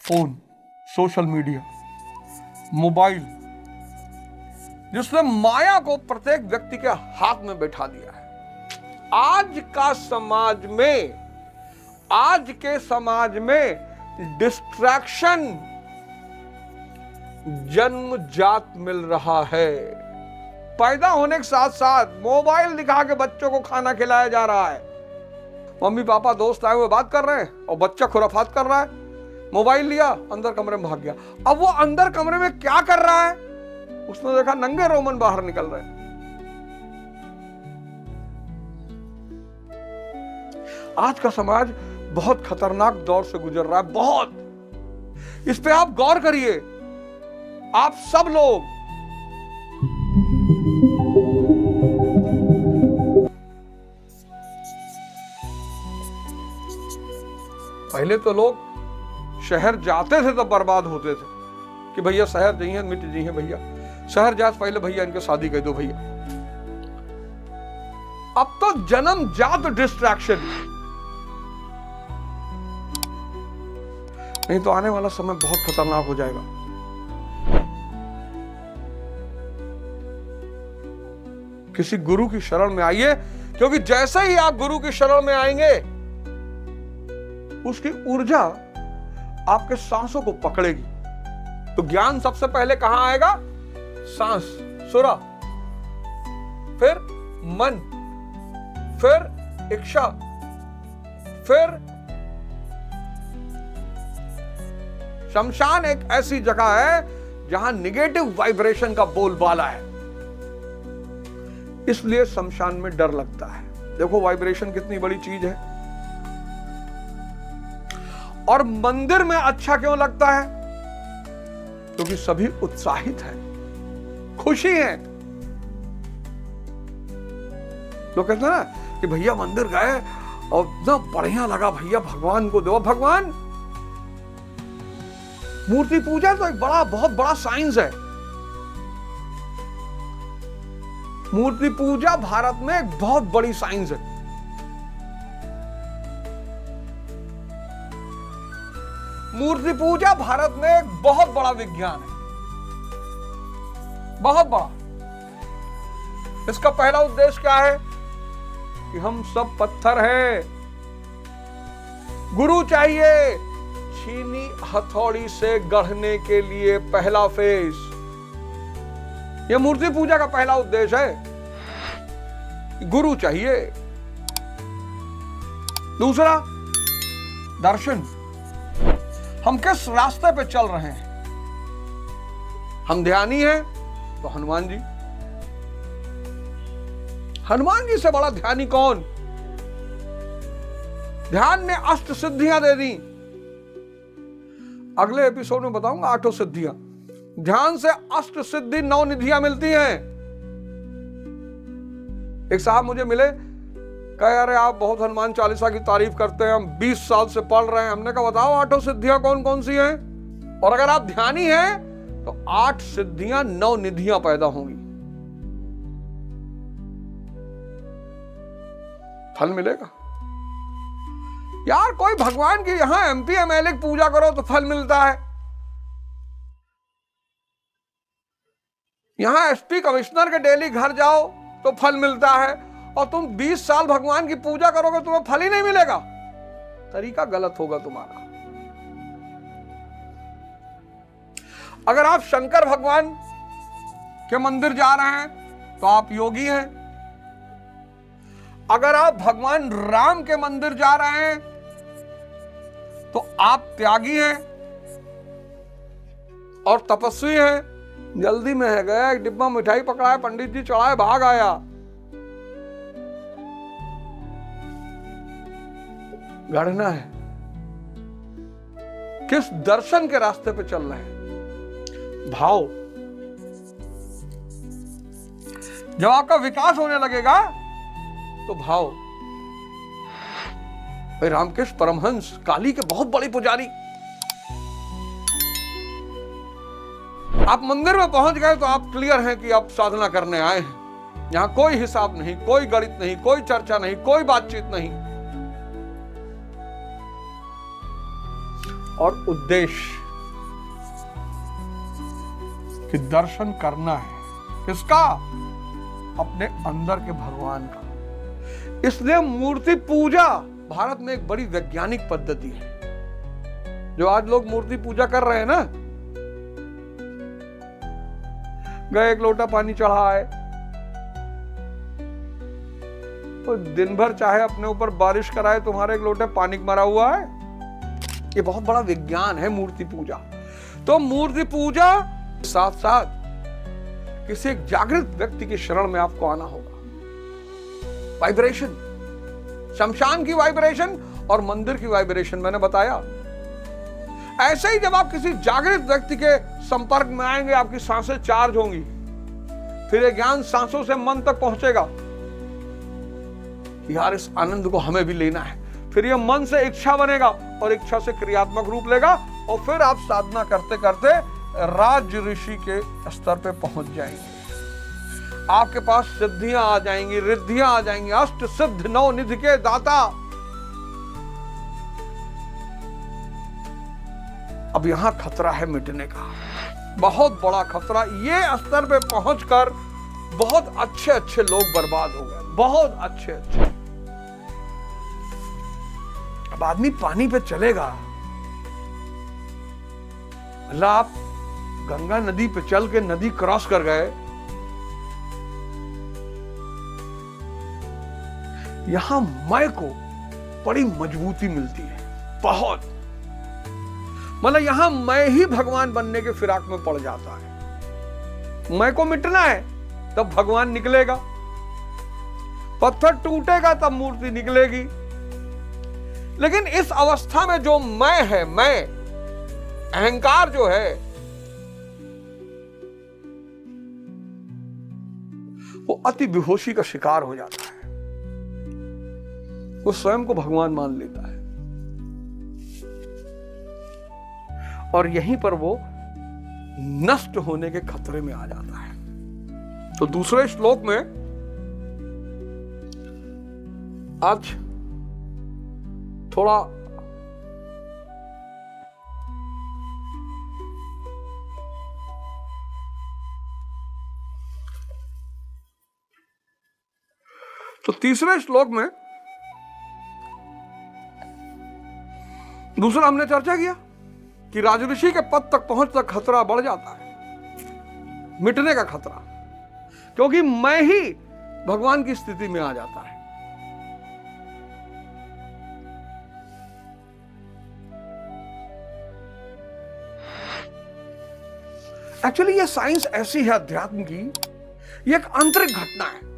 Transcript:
Phone, social media, mobile, जिसने माया को प्रत्येक व्यक्ति के हाथ में बैठा दिया है। आज के समाज में डिस्ट्रैक्शन जन्मजात मिल रहा है। पैदा होने के साथ साथ मोबाइल दिखा के बच्चों को खाना खिलाया जा रहा है। मम्मी पापा दोस्त आए हुए बात कर रहे हैं और बच्चा खुराफात कर रहा है, मोबाइल लिया, अंदर कमरे में भाग गया। अब वो अंदर कमरे में क्या कर रहा है, उसने देखा नंगे रोमन बाहर निकल रहे हैं। आज का समाज बहुत खतरनाक दौर से गुजर रहा है, बहुत। इस पे आप गौर करिए, आप सब लोग। पहले तो लोग शहर जाते थे तो बर्बाद होते थे कि भैया शहर जाइए, मिट जाइए भैया, शहर जात पहले भैया इनके शादी कह दो भैया। अब तो जन्म जात डिस्ट्रैक्शन। नहीं तो आने वाला समय बहुत खतरनाक हो जाएगा। किसी गुरु की शरण में आइए, क्योंकि जैसे ही आप गुरु की शरण में आएंगे, उसकी ऊर्जा आपके सांसों को पकड़ेगी। तो ज्ञान सबसे पहले कहां आएगा? सांस, सुरा, फिर मन, फिर इच्छा, फिर शमशान। एक ऐसी जगह है जहां निगेटिव वाइब्रेशन का बोलबाला है, इसलिए शमशान में डर लगता है। देखो वाइब्रेशन कितनी बड़ी चीज है। और मंदिर में अच्छा क्यों लगता है? क्योंकि सभी उत्साहित हैं, खुशी हैं। लोग कहते हैं ना कि भैया मंदिर गए और इतना बढ़िया लगा, भैया भगवान को दो। भगवान, मूर्ति पूजा तो एक बहुत बड़ा साइंस है। मूर्ति पूजा भारत में एक बहुत बड़ी साइंस है। मूर्ति पूजा भारत में एक बहुत बड़ा विज्ञान है, बहुत बड़ा। इसका पहला उद्देश्य क्या है? कि हम सब पत्थर हैं, गुरु चाहिए। छीनी हथौड़ी से गढ़ने के लिए पहला फेज, यह मूर्ति पूजा का पहला उद्देश्य है। गुरु चाहिए। दूसरा, दर्शन। हम किस रास्ते पे चल रहे हैं? हम ध्यानी हैं तो हनुमान जी। हनुमान जी से बड़ा ध्यानी कौन? ध्यान ने अष्ट सिद्धियां दे दी। अगले एपिसोड में बताऊंगा 8 सिद्धियां। ध्यान से अष्ट सिद्धि 9 निधियां मिलती हैं। एक साहब मुझे मिले, कहे अरे आप बहुत हनुमान चालीसा की तारीफ करते हैं, हम 20 साल से पढ़ रहे हैं। हमने कहा बताओ 8 सिद्धियां कौन कौन सी हैं? और अगर आप ध्यानी हैं तो 8 सिद्धियां 9 निधियां पैदा होंगी, फल मिलेगा। यार कोई भगवान की यहां MP MLA की पूजा करो तो फल मिलता है, यहां SP कमिश्नर के डेली घर जाओ तो फल मिलता है, और तुम 20 साल भगवान की पूजा करोगे तुम्हें फल ही नहीं मिलेगा। तरीका गलत होगा तुम्हारा। अगर आप शंकर भगवान के मंदिर जा रहे हैं तो आप योगी हैं। अगर आप भगवान राम के मंदिर जा रहे हैं तो आप त्यागी हैं और तपस्वी हैं। जल्दी में है, गया एक डिब्बा मिठाई पकड़ाया, पंडित जी चढ़ाए, भाग आया। गढ़ना है। किस दर्शन के रास्ते पे चल रहे हैं? भाव। जब आपका विकास होने लगेगा तो भाव। भाई रामकृष्ण परमहंस काली के बहुत बड़े पुजारी, आप मंदिर में पहुंच गए तो आप क्लियर हैं कि आप साधना करने आए हैं। यहां कोई हिसाब नहीं, कोई गणित नहीं, कोई चर्चा नहीं, कोई बातचीत नहीं। और उद्देश्य कि दर्शन करना है किसका? अपने अंदर के भगवान का। इसलिए मूर्ति पूजा भारत में एक बड़ी वैज्ञानिक पद्धति है। जो आज लोग मूर्ति पूजा कर रहे हैं ना, गए एक लोटा पानी चढ़ाए, तो दिन भर चाहे अपने ऊपर बारिश कराए, तुम्हारे एक लोटे पानी मरा हुआ है। ये बहुत बड़ा विज्ञान है मूर्ति पूजा। तो मूर्ति पूजा साथ साथ किसी एक जागृत व्यक्ति की शरण में आपको आना होगा। वाइब्रेशन, शमशान की वाइब्रेशन और मंदिर की वाइब्रेशन मैंने बताया। ऐसे ही जब आप किसी जागृत व्यक्ति के संपर्क में आएंगे, आपकी सांसें चार्ज होंगी, फिर ये ज्ञान सांसों से मन तक पहुंचेगा, यार इस आनंद को हमें भी लेना है। फिर ये मन से इच्छा बनेगा और इच्छा से क्रियात्मक रूप लेगा, और फिर आप साधना करते करते राज ऋषि के स्तर पे पहुंच जाएंगे। आपके पास सिद्धियां आ जाएंगी, रिद्धियां आ जाएंगी। अष्ट सिद्ध नौ निधि के दाता। अब यहां खतरा है मिटने का, बहुत बड़ा खतरा। ये स्तर पे पहुंचकर बहुत अच्छे अच्छे लोग बर्बाद हो गए, बहुत अच्छे अच्छे। अब आदमी पानी पे चलेगा, मतलब आप गंगा नदी पे चल के नदी क्रॉस कर गए, यहां मैं को बड़ी मजबूती मिलती है, बहुत। मतलब यहां मैं ही भगवान बनने के फिराक में पड़ जाता है। मैं को मिटना है तब भगवान निकलेगा, पत्थर टूटेगा तब मूर्ति निकलेगी। लेकिन इस अवस्था में जो मैं है, मैं अहंकार जो है, वो अति बेहोशी का शिकार हो जाता है। वो स्वयं को भगवान मान लेता है और यहीं पर वो नष्ट होने के खतरे में आ जाता है। तो दूसरे श्लोक में आज थोड़ा तो तीसरे श्लोक में दूसरा हमने चर्चा किया कि राजऋषि के पद तक पहुंचता खतरा बढ़ जाता है, मिटने का खतरा, क्योंकि मैं ही भगवान की स्थिति में आ जाता है। एक्चुअली ये साइंस ऐसी है अध्यात्म की, ये एक आंतरिक घटना है।